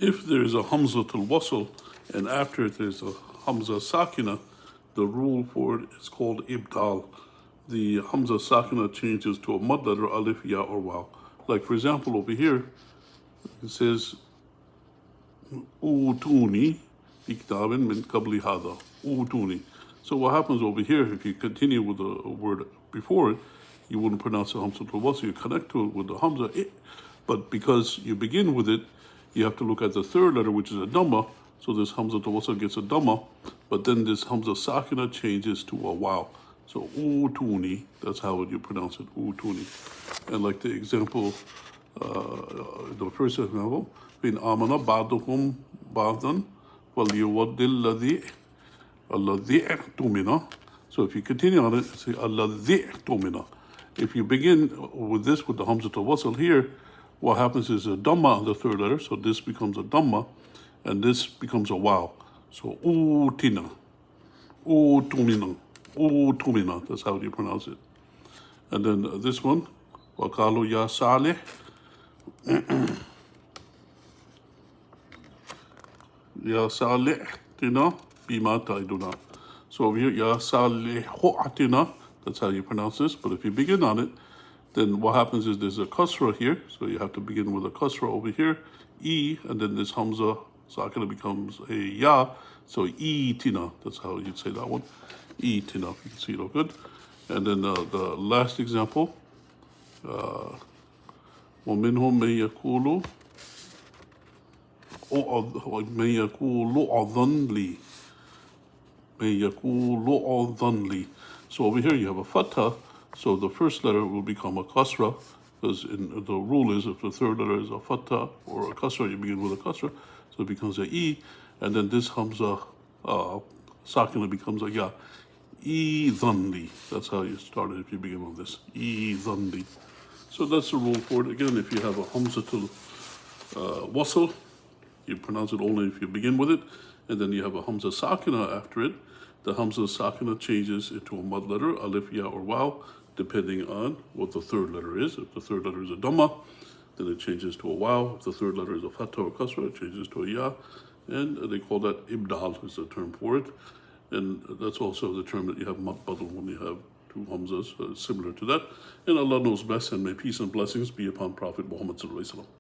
If there is a Hamzatul wasl and after it there's a Hamza sakina, the rule for it is called ibdal. The Hamza sakina changes to a mud letter, alif, ya, or waw. Like for example over here, it says, Utuni fi kitabin min qabli hada. Utuni. So what happens over here, if you continue with the word before it, you wouldn't pronounce the Hamzatul wasl, you connect to it with the Hamza. But because you begin with it, you have to look at the third letter, which is a Dhamma. So this Hamzatul wasl gets a Dhamma, but then this Hamza sakina changes to a waw. So utuni, that's how you pronounce it, utuni. And like the example, the first example, bin amana ba'dukum ba'dan walyuwaddil alladhi tumina. So if you continue on it, say alladhi tumina. If you begin with this, with the Hamzatul wasl here, what happens is a Dhamma on the third letter, so this becomes a Dhamma, and this becomes a waw. So utina, utumina, utumina, that's how you pronounce it. And then this one, waqalu ya salih, ya salih tina bima ta'iduna. So over here, ya salihu atina, that's how you pronounce this, but if you begin on it, then what happens is there's a kasra here, so you have to begin with a kasra over here, e, and then this Hamza sakina becomes a ya, so e tina, that's how you'd say that one, e tina, you can see it all good. And then the last example, وَمِنْهُمْ مَنْ يَقُولُ أَذَنْ لِي مَنْ يَقُولُ أَذَنْ لِي. So over here you have a fatha, so the first letter will become a kasra, because the rule is if the third letter is a fatha or a kasra, you begin with a kasra, so it becomes a e, and then this Hamza sakina becomes a ya. Idhanli. That's how you start it if you begin with this. Idhanli. So that's the rule for it. Again, if you have a Hamzatul wasl, you pronounce it only if you begin with it, and then you have a Hamza sakina after it. The Hamza sakina changes into a mud letter, alif, ya, or waw, depending on what the third letter is. If the third letter is a Dhamma, then it changes to a waw. If the third letter is a fatha or kasra, it changes to a ya. And they call that ibdal is the term for it. And that's also the term that you have mad badal when you have two Hamzas, similar to that. And Allah knows best, and may peace and blessings be upon Prophet Muhammad sallallahu alaihi wasallam.